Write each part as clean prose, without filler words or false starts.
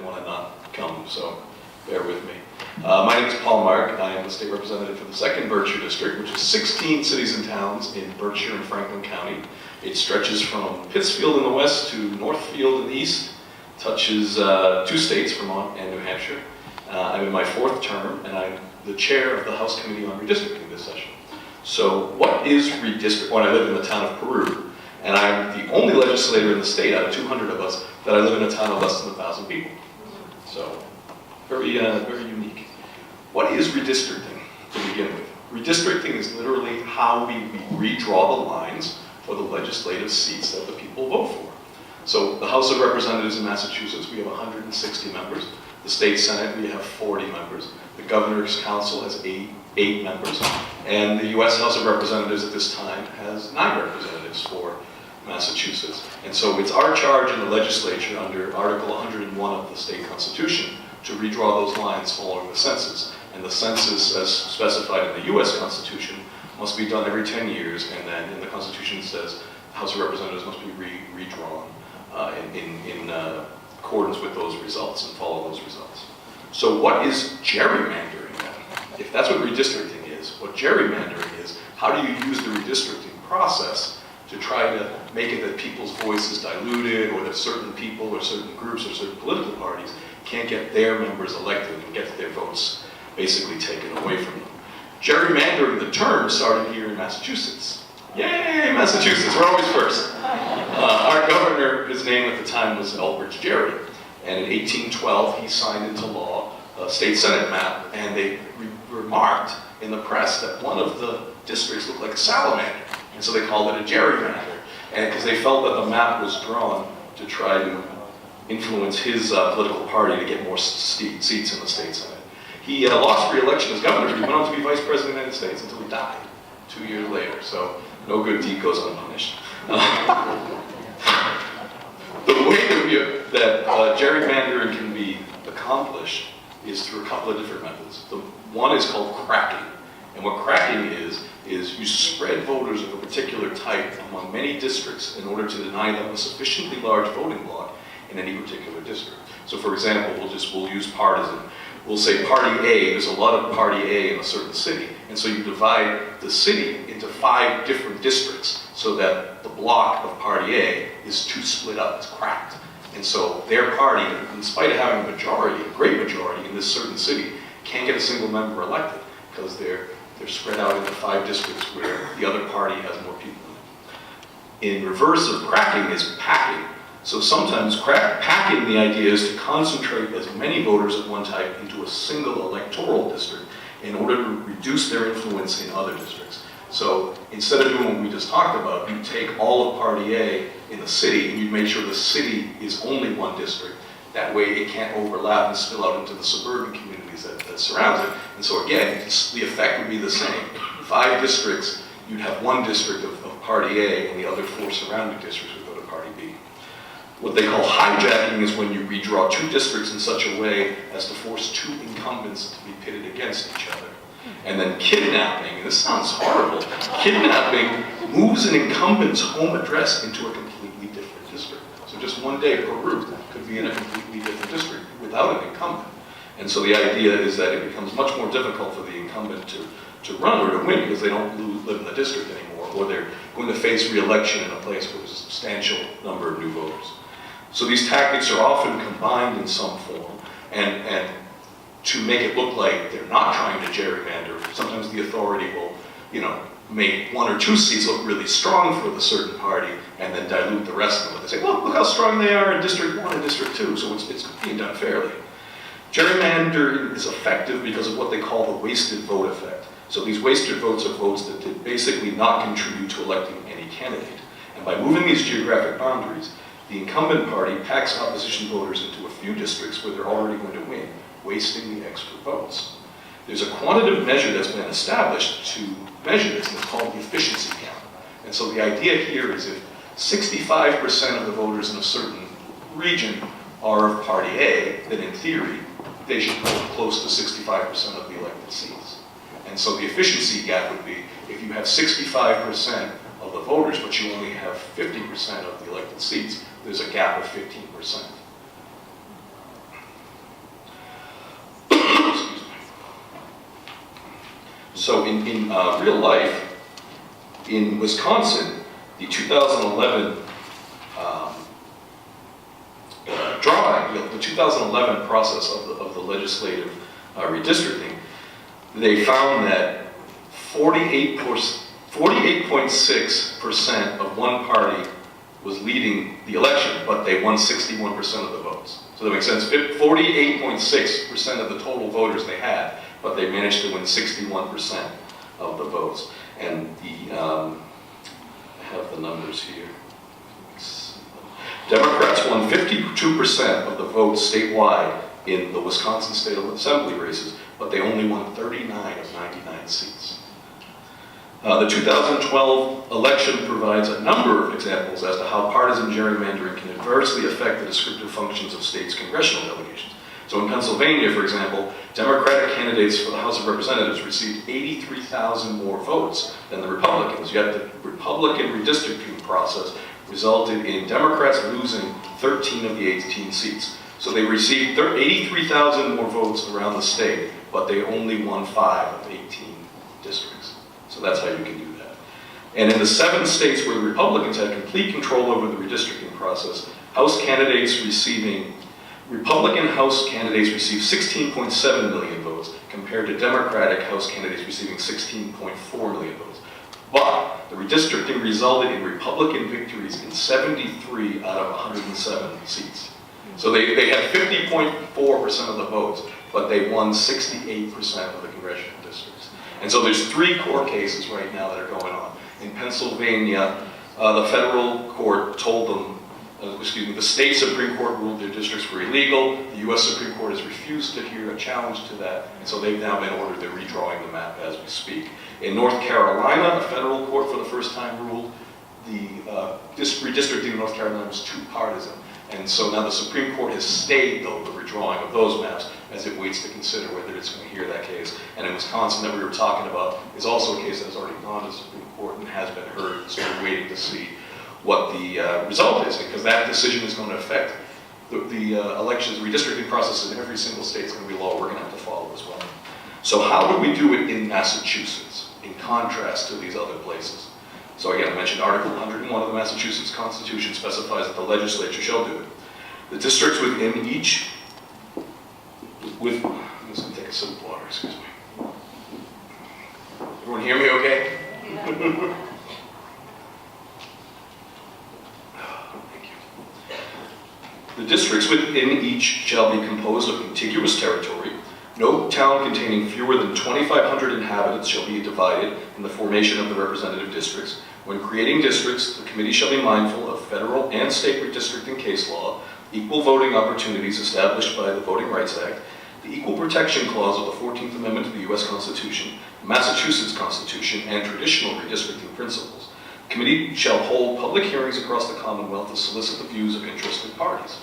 didn't want to not come, so bear with me. My name is Paul Mark. I am the state representative for the 2nd Berkshire District, which is 16 cities and towns in Berkshire and Franklin County. It stretches from Pittsfield in the west to Northfield in the east, touches 2 states, Vermont and New Hampshire. I'm in my 4th term, and I'm the chair of the House Committee on Redistricting this session. So what is redistricting? Well, I live in the town of Peru, and I'm the only legislator in the state out of 200 of us that I live in a town of less than 1,000 people. So very, very unique. What is redistricting to begin with? Redistricting is literally how we redraw the lines for the legislative seats that the people vote for. So the House of Representatives in Massachusetts, we have 160 members. The state Senate, we have 40 members. The Governor's Council has eight members. And the US House of Representatives at this time has 9 representatives for Massachusetts. And so it's our charge in the legislature under Article 101 of the state constitution to redraw those lines following the census. And the census, as specified in the US Constitution, must be done every 10 years, and then in the Constitution it says the House of Representatives must be redrawn in accordance with those results and follow those results. So what is gerrymandering then? If that's what redistricting is, what gerrymandering is, how do you use the redistricting process to try to make it that people's voice is diluted, or that certain people or certain groups or certain political parties can't get their members elected and get their votes basically taken away from them? Gerrymandering, the term, started here in Massachusetts. Yay, Massachusetts, we're always first. Our governor, his name at the time was Elbridge Gerry, and in 1812 he signed into law a state senate map, and they remarked in the press that one of the districts looked like a salamander, and so they called it a gerrymander, and because they felt that the map was drawn to try to influence his political party to get more seats in the state senate. He lost re-election as governor. He went on to be vice president of the United States until he died 2 years later. So no good deed goes unpunished. The way that gerrymandering can be accomplished is through a couple of different methods. The one is called cracking. And what cracking is you spread voters of a particular type among many districts in order to deny them a sufficiently large voting bloc in any particular district. So for example, we'll use partisan. We'll say party A, there's a lot of party A in a certain city, and so you divide the city into 5 different districts so that the block of party A is too split up, it's cracked. And so their party, in spite of having a majority, a great majority in this certain city, can't get a single member elected because they're spread out into 5 districts where the other party has more people in it. In reverse of cracking is packing. So sometimes packing, the idea is to concentrate as many voters of one type into a single electoral district in order to reduce their influence in other districts. So instead of doing what we just talked about, you take all of Party A in the city and you make sure the city is only one district. That way it can't overlap and spill out into the suburban communities that surround it. And so again, the effect would be the same. 5 districts, you'd have 1 district of Party A and the other 4 surrounding districts would go to Party B. What they call hijacking is when you redraw 2 districts in such a way as to force 2 incumbents to be pitted against each other. And then kidnapping, and this sounds horrible, kidnapping moves an incumbent's home address into a completely different district. So just one day, Peru could be in a completely different district without an incumbent. And so the idea is that it becomes much more difficult for the incumbent to run or to win because they don't live in the district anymore, or they're going to face re-election in a place where there's a substantial number of new voters. So these tactics are often combined in some form, and to make it look like they're not trying to gerrymander, sometimes the authority will, make 1 or 2 seats look really strong for the certain party, and then dilute the rest of them. They say, well, look how strong they are in District 1 and District 2, so it's being done fairly. Gerrymandering is effective because of what they call the wasted vote effect. So these wasted votes are votes that did basically not contribute to electing any candidate. And by moving these geographic boundaries, the incumbent party packs opposition voters into a few districts where they're already going to win, wasting the extra votes. There's a quantitative measure that's been established to measure this, and it's called the efficiency count. And so the idea here is if 65% of the voters in a certain region are of Party A, then in theory, they should hold close to 65% of the elected seats. And so the efficiency gap would be if you have 65% of the voters, but you only have 50% of the elected seats, there's a gap of 15%. So in real life, in Wisconsin, the 2011 the 2011 process of the legislative redistricting, they found that 48.6% of one party was leading the election, but they won 61% of the votes. So that makes sense. 48.6% of the total voters they had, but they managed to win 61% of the votes. And I have the numbers here. Democrats won 52% of the votes statewide in the Wisconsin State Assembly races, but they only won 39 of 99 seats. The 2012 election provides a number of examples as to how partisan gerrymandering can adversely affect the descriptive functions of states' congressional delegations. So in Pennsylvania, for example, Democratic candidates for the House of Representatives received 83,000 more votes than the Republicans, yet the Republican redistricting process resulted in Democrats losing 13 of the 18 seats. So they received 83,000 more votes around the state, but they only won 5 of 18 districts. So that's how you can do that. And in the 7 states where the Republicans had complete control over the redistricting process, Republican House candidates received 16.7 million votes compared to Democratic House candidates receiving 16.4 million votes. But the redistricting resulted in Republican victories in 73 out of 107 seats. So they had 50.4% of the votes, but they won 68% of the congressional districts. And so there's 3 court cases right now that are going on. In Pennsylvania, the federal court told them, the state Supreme Court ruled their districts were illegal. The U.S. Supreme Court has refused to hear a challenge to that, and so they've now been ordered, they're redrawing the map as we speak. In North Carolina, the federal court for the first time ruled the redistricting in North Carolina was too partisan. And so now the Supreme Court has stayed, though, the redrawing of those maps as it waits to consider whether it's going to hear that case. And in Wisconsin, that we were talking about, is also a case that has already gone to the Supreme Court and has been heard, so we're waiting to see what the result is, because that decision is going to affect the elections, redistricting processes in every single state is going to be law we're going to have to follow as well. So how would we do it in Massachusetts, in contrast to these other places? So again, I mentioned Article 101 of the Massachusetts Constitution specifies that the legislature shall do it. The districts within each, I'm just going to take a sip of water, excuse me. Everyone hear me okay? Yeah. Thank you. The districts within each shall be composed of contiguous territory. No town containing fewer than 2,500 inhabitants shall be divided in the formation of the representative districts. When creating districts, the committee shall be mindful of federal and state redistricting case law, equal voting opportunities established by the Voting Rights Act, the Equal Protection Clause of the 14th Amendment to the U.S. Constitution, the Massachusetts Constitution, and traditional redistricting principles. The committee shall hold public hearings across the Commonwealth to solicit the views of interested parties.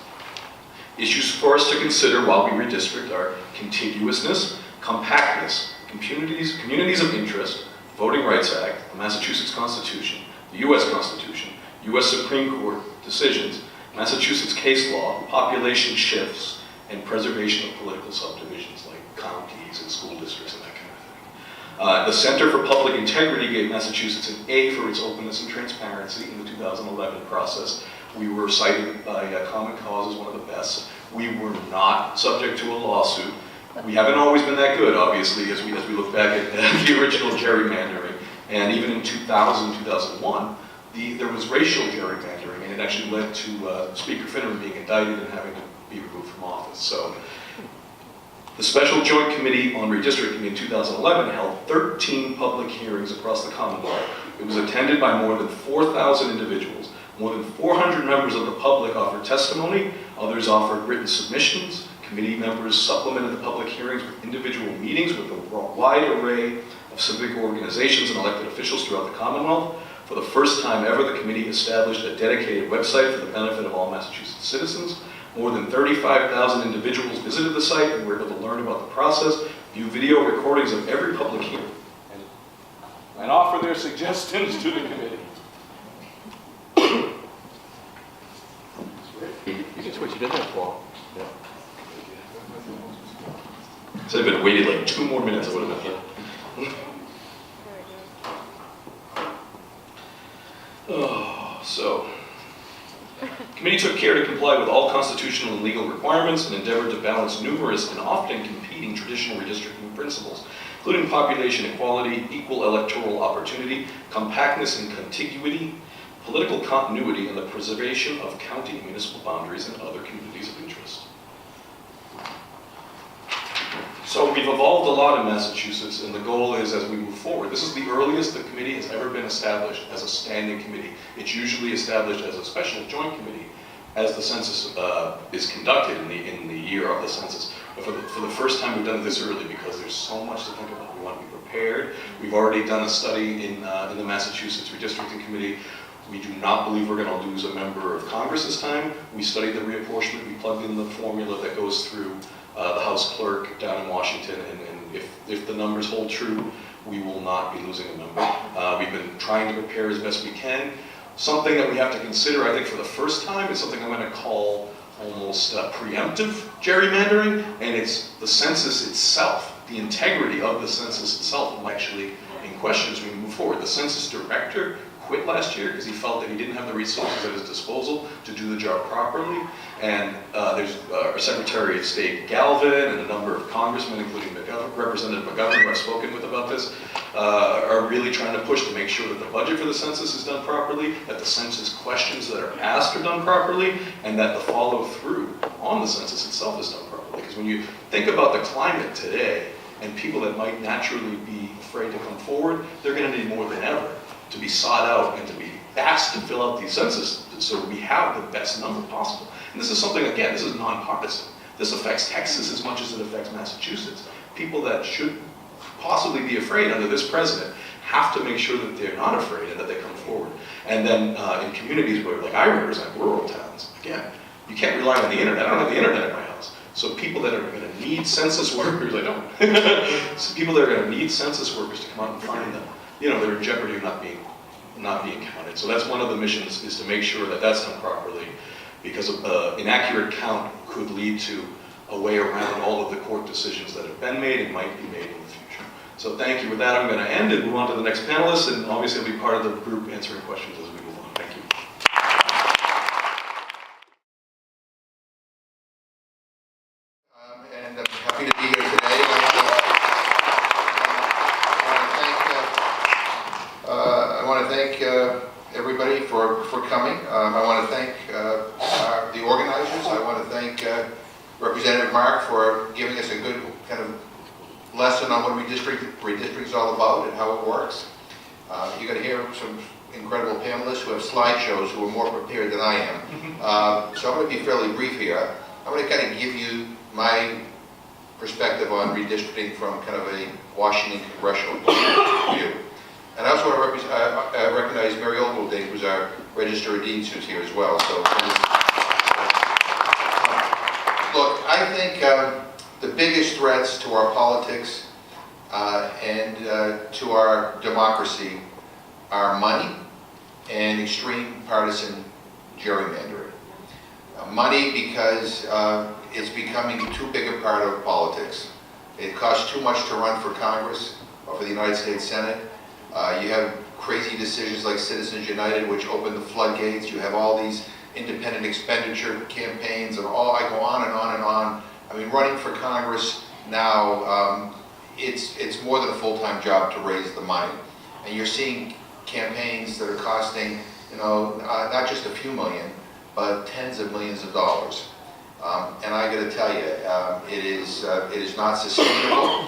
Issues for us to consider while we redistrict are contiguousness, compactness, communities of interest, Voting Rights Act, the Massachusetts Constitution, the U.S. Constitution, U.S. Supreme Court decisions, Massachusetts case law, population shifts, and preservation of political subdivisions like counties and school districts and that kind of thing. The Center for Public Integrity gave Massachusetts an A for its openness and transparency in the 2011 process. We were cited by Common Cause as one of the best. We were not subject to a lawsuit. We haven't always been that good, obviously, as we look back at the original gerrymandering. And even in 2000, 2001, there was racial gerrymandering, and it actually led to Speaker Finneran being indicted and having to be removed from office. So the Special Joint Committee on Redistricting in 2011 held 13 public hearings across the Commonwealth. It was attended by more than 4,000 individuals. More than 400 members of the public offered testimony. Others offered written submissions. Committee members supplemented the public hearings with individual meetings with a wide array of civic organizations and elected officials throughout the Commonwealth. For the first time ever, the committee established a dedicated website for the benefit of all Massachusetts citizens. More than 35,000 individuals visited the site and were able to learn about the process, view video recordings of every public hearing, and offer their suggestions to the committee. You can switch it in there, Paul. Yeah. So if I'd waited like 2 more minutes, I would have been here. So, committee took care to comply with all constitutional and legal requirements and endeavored to balance numerous and often competing traditional redistricting principles, including population equality, equal electoral opportunity, compactness and contiguity, political continuity, and the preservation of county and municipal boundaries and other communities of interest. So we've evolved a lot in Massachusetts, and the goal is, as we move forward, this is the earliest the committee has ever been established as a standing committee. It's usually established as a special joint committee as the census is conducted in the year of the census. But for the first time, we've done it this early because there's so much to think about. We want to be prepared. We've already done a study in the Massachusetts Redistricting Committee. We do not believe we're going to lose a member of Congress this time. We studied the reapportionment. We plugged in the formula that goes through the House clerk down in Washington, and if the numbers hold true, we will not be losing a member. We've been trying to prepare as best we can. Something that we have to consider, I think, for the first time is something I'm going to call almost preemptive gerrymandering, and it's the census itself. The integrity of the census itself will actually in question as we move forward. The census director quit last year because he felt that he didn't have the resources at his disposal to do the job properly. And there's our Secretary of State Galvin and a number of congressmen, including Representative McGovern, who I've spoken with about this, are really trying to push to make sure that the budget for the census is done properly, that the census questions that are asked are done properly, and that the follow-through on the census itself is done properly. Because when you think about the climate today, and people that might naturally be afraid to come forward, they're going to need more than ever to be sought out and to be asked to fill out these census so we have the best number possible. And this is something, again, this is nonpartisan. This affects Texas as much as it affects Massachusetts. People that should possibly be afraid under this president have to make sure that they're not afraid and that they come forward. And then in communities where, like I represent, rural towns, again, you can't rely on the internet. I don't have the internet at my house. So people that are going to need census workers, I don't. So people that are going to need census workers to come out and find them, they're in jeopardy of not being counted. So that's one of the missions, is to make sure that that's done properly, because inaccurate count could lead to a way around all of the court decisions that have been made and might be made in the future. So thank you. With that, I'm going to end and move on to the next panelist, and obviously I'll be part of the group answering questions as we move on. Thank you. And I'm happy to be here today. I want to thank everybody for coming. I want to thank the organizers. I want to thank Representative Mark for giving us a good kind of lesson on what redistricting is all about and how it works. You're going to hear some incredible panelists who have slideshows who are more prepared than I am. So I'm going to be fairly brief here. I'm going to kind of give you my perspective on redistricting from kind of a Washington congressional point of view. And I also want to recognize Mary Ogilvie, who's our Register of Deeds, who's here as well. So, look, I think the biggest threats to our politics and to our democracy are money and extreme partisan gerrymandering. Money because it's becoming too big a part of politics. It costs too much to run for Congress or for the United States Senate. You have crazy decisions like Citizens United, which open the floodgates. You have all these independent expenditure campaigns, and I go on and on and on. I mean, running for Congress now, it's more than a full-time job to raise the money. And you're seeing campaigns that are costing, not just a few million, but tens of millions of dollars. And I got to tell you, it is not sustainable.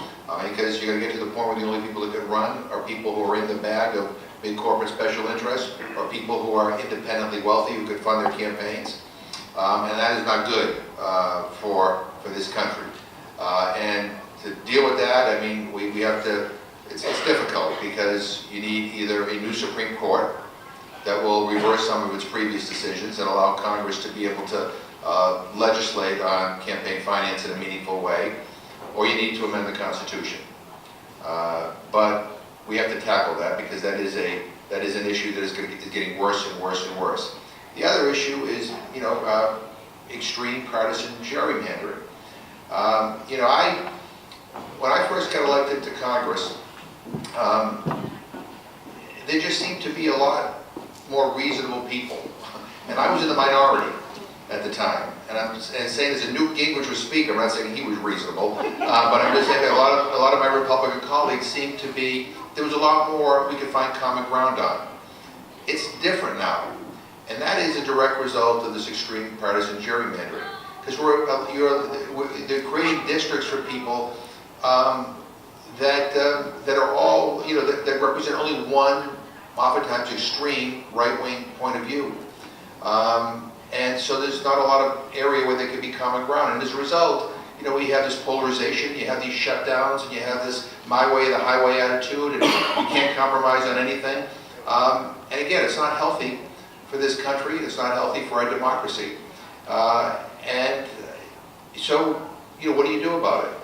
Because you're going to get to the point where the only people that can run are people who are in the bag of big corporate special interests, or people who are independently wealthy who could fund their campaigns. And that is not good for this country. And to deal with that, I mean, we have to, it's difficult because you need either a new Supreme Court that will reverse some of its previous decisions and allow Congress to be able to legislate on campaign finance in a meaningful way, or you need to amend the Constitution. But we have to tackle that because that is an issue that is getting worse and worse and worse. The other issue is, extreme partisan gerrymandering. When I first got elected to Congress, there just seemed to be a lot more reasonable people. And I was in the minority at the time. And I'm saying as a Newt Gingrich was speaker, I'm not saying he was reasonable, but I'm just saying a lot of my Republican colleagues seemed to be, there was a lot more we could find common ground on. It's different now. And that is a direct result of this extreme partisan gerrymandering. Because they're creating districts for people that are all, you know, that represent only one, oftentimes extreme, right-wing point of view. And so there's not a lot of area where there can be common ground. And as a result, you know, we have this polarization, you have these shutdowns, and you have this my way or the highway attitude, and you can't compromise on anything. And again, it's not healthy for this country, it's not healthy for our democracy. And so, you know, what do you do about it?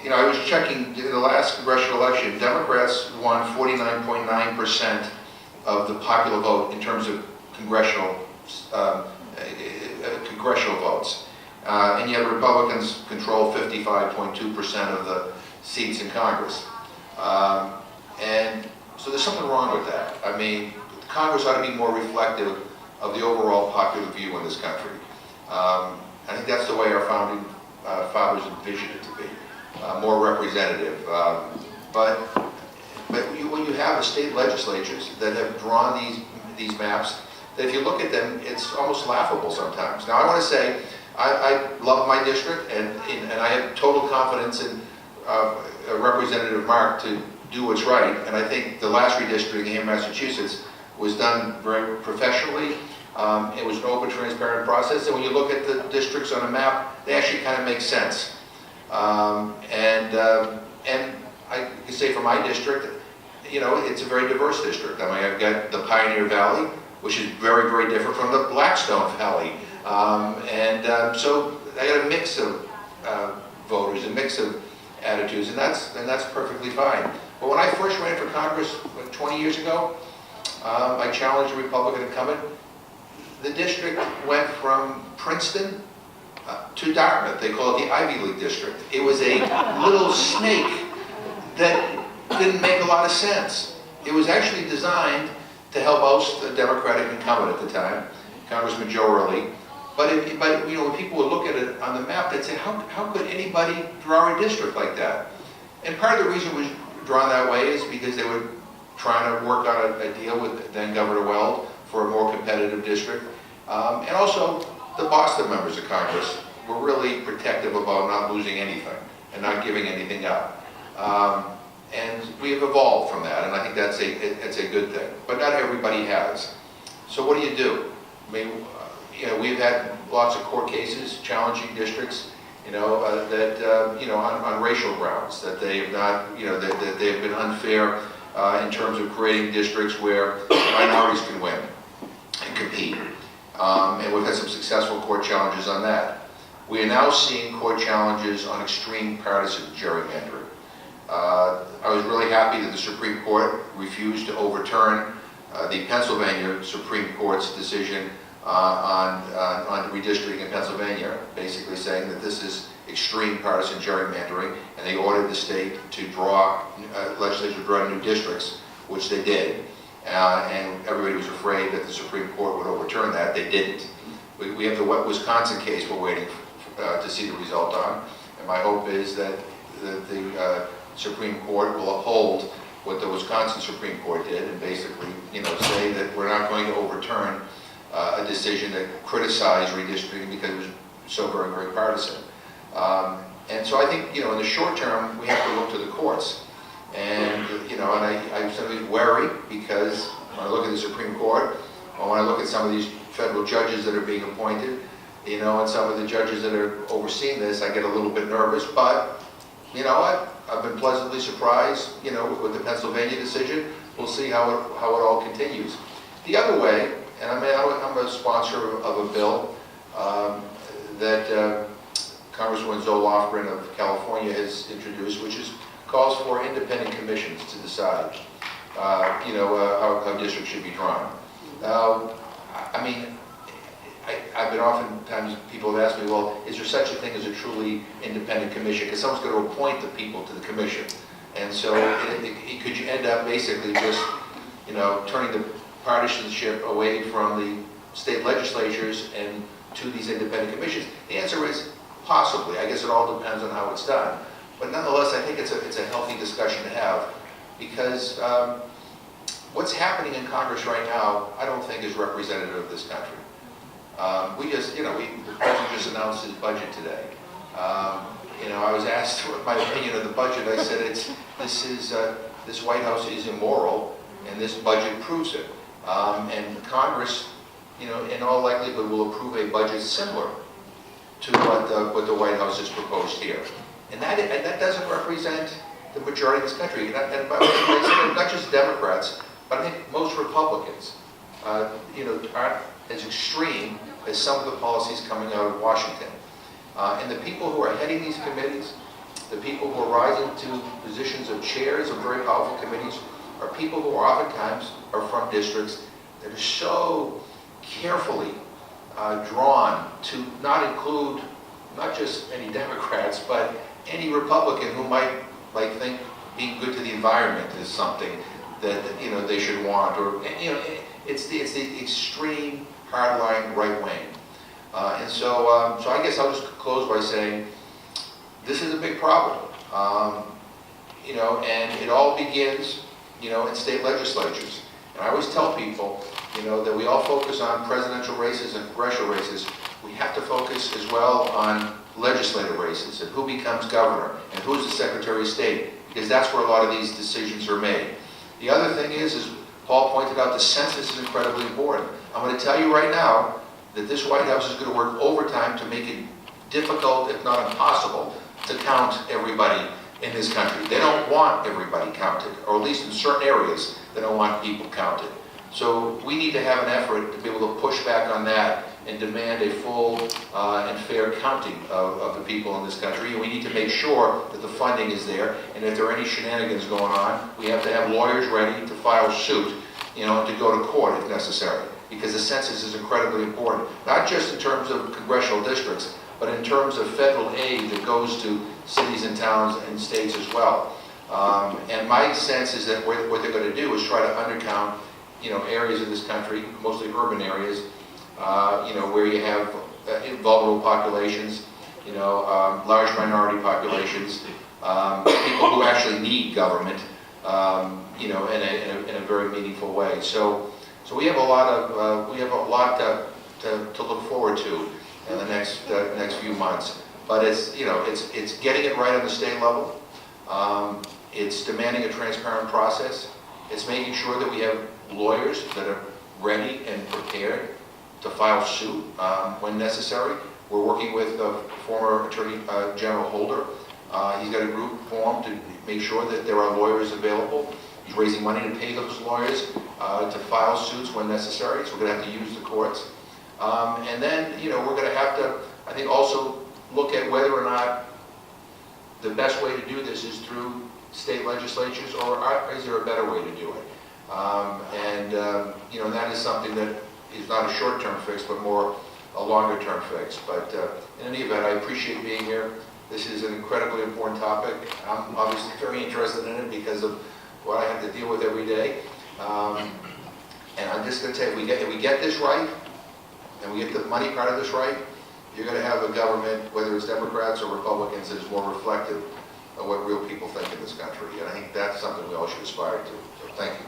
You know, I was checking in the last congressional election, Democrats won 49.9% of the popular vote in terms of congressional votes. And yet Republicans control 55.2% of the seats in Congress. And so there's something wrong with that. I mean, Congress ought to be more reflective of the overall popular view in this country. I think that's the way our founding fathers envisioned it to be, more representative. But when you have state legislatures that have drawn these maps, that if you look at them, it's almost laughable sometimes. Now, I want to say, I love my district, and I have total confidence in Representative Mark to do what's right. And I think the last redistricting here in Massachusetts was done very professionally. It was an open, transparent process. And when you look at the districts on a map, they actually kind of make sense. And I can say for my district, you know, it's a very diverse district. I mean, I've got the Pioneer Valley, which is very, very different from the Blackstone Valley. So I got a mix of voters, a mix of attitudes, and that's perfectly fine. But when I first ran for Congress 20 years ago, I challenged a Republican incumbent. The district went from Princeton to Dartmouth. They call it the Ivy League district. It was a little snake that didn't make a lot of sense. It was actually designed to help oust a Democratic incumbent at the time, Congressman Joe Early. But you know, when people would look at it on the map, they'd say, how could anybody draw a district like that? And part of the reason it was drawn that way is because they were trying to work on a deal with then Governor Weld for a more competitive district. And also, the Boston members of Congress were really protective about not losing anything and not giving anything up. And we have evolved from that, and I think that's a good thing. But not everybody has. So what do? I mean, you know, we've had lots of court cases challenging districts, you know, on racial grounds, that they have not, you know, that they have been unfair in terms of creating districts where minorities can win and compete. And we've had some successful court challenges on that. We are now seeing court challenges on extreme partisan gerrymandering. I was really happy that the Supreme Court refused to overturn the Pennsylvania Supreme Court's decision on redistricting in Pennsylvania, basically saying that this is extreme partisan gerrymandering, and they ordered the state to draw, legislature to draw new districts, which they did. And everybody was afraid that the Supreme Court would overturn that. They didn't. We have the Wisconsin case we're waiting to see the result on. And my hope is that the Supreme Court will uphold what the Wisconsin Supreme Court did and basically, you know, say that we're not going to overturn a decision that criticized redistricting because it was so very, very partisan. And so I think, you know, in the short term, we have to look to the courts. And, you know, and I certainly worry because when I look at the Supreme Court, or when I look at some of these federal judges that are being appointed, you know, and some of the judges that are overseeing this, I get a little bit nervous. But, you know, I've been pleasantly surprised, you know, with the Pennsylvania decision. We'll see how it all continues. The other way, and I mean, I'm a sponsor of a bill that Congresswoman Zoe Lofgren of California has introduced, which calls for independent commissions to decide, you know, how districts should be drawn. Now, I mean, I've been oftentimes, people have asked me, well, is there such a thing as a truly independent commission? Because someone's going to appoint the people to the commission. And so could you end up basically just, you know, turning the partisanship away from the state legislatures and to these independent commissions? The answer is possibly. I guess it all depends on how it's done. But nonetheless, I think it's a healthy discussion to have, because what's happening in Congress right now, I don't think is representative of this country. We just, the president just announced his budget today. I was asked what my opinion of the budget. I said this White House is immoral, and this budget proves it. And Congress, in all likelihood, will approve a budget similar to what the White House has proposed here. And that doesn't represent the majority of this country. And by the way, not just Democrats, but I think most Republicans, aren't as extreme as some of the policies coming out of Washington. And the people who are heading these committees, the people who are rising to positions of chairs of very powerful committees, are people who oftentimes are from districts that are so carefully drawn to not include not just any Democrats, but any Republican who might think being good to the environment is something that they should want, or it's the extreme hardline right wing, and so I guess I'll just close by saying this is a big problem, and it all begins in state legislatures. And I always tell people that we all focus on presidential races and congressional races. We have to focus as well on legislative races and who becomes governor and who's the Secretary of State, because that's where a lot of these decisions are made. The other thing is Paul pointed out, the census is incredibly important. I'm going to tell you right now that this White House is going to work overtime to make it difficult, if not impossible, to count everybody in this country. They don't want everybody counted, or at least in certain areas, they don't want people counted. So we need to have an effort to be able to push back on that and demand a full and fair counting of the people in this country. And we need to make sure that the funding is there, and if there are any shenanigans going on, we have to have lawyers ready to file suit, and to go to court if necessary, because the census is incredibly important, not just in terms of congressional districts, but in terms of federal aid that goes to cities and towns and states as well. And my sense is that what they're going to do is try to undercount, areas of this country, mostly urban areas, where you have vulnerable populations, large minority populations, people who actually need government, in a very meaningful way. So we have a lot to look forward to in the next few months. But it's getting it right on the state level. It's demanding a transparent process. It's making sure that we have lawyers that are ready and prepared to file suit when necessary. We're working with former Attorney General Holder. He's got a group formed to make sure that there are lawyers available. He's raising money to pay those lawyers to file suits when necessary, so we're going to have to use the courts. And then, we're going to have to, I think, also look at whether or not the best way to do this is through state legislatures, or is there a better way to do it? And that is something that is not a short-term fix, but more a longer-term fix. But in any event, I appreciate being here. This is an incredibly important topic. I'm obviously very interested in it because of what I have to deal with every day. And I'm just going to tell you, if we get this right, and we get the money part of this right, you're going to have a government, whether it's Democrats or Republicans, that is more reflective of what real people think in this country. And I think that's something we all should aspire to. So thank you.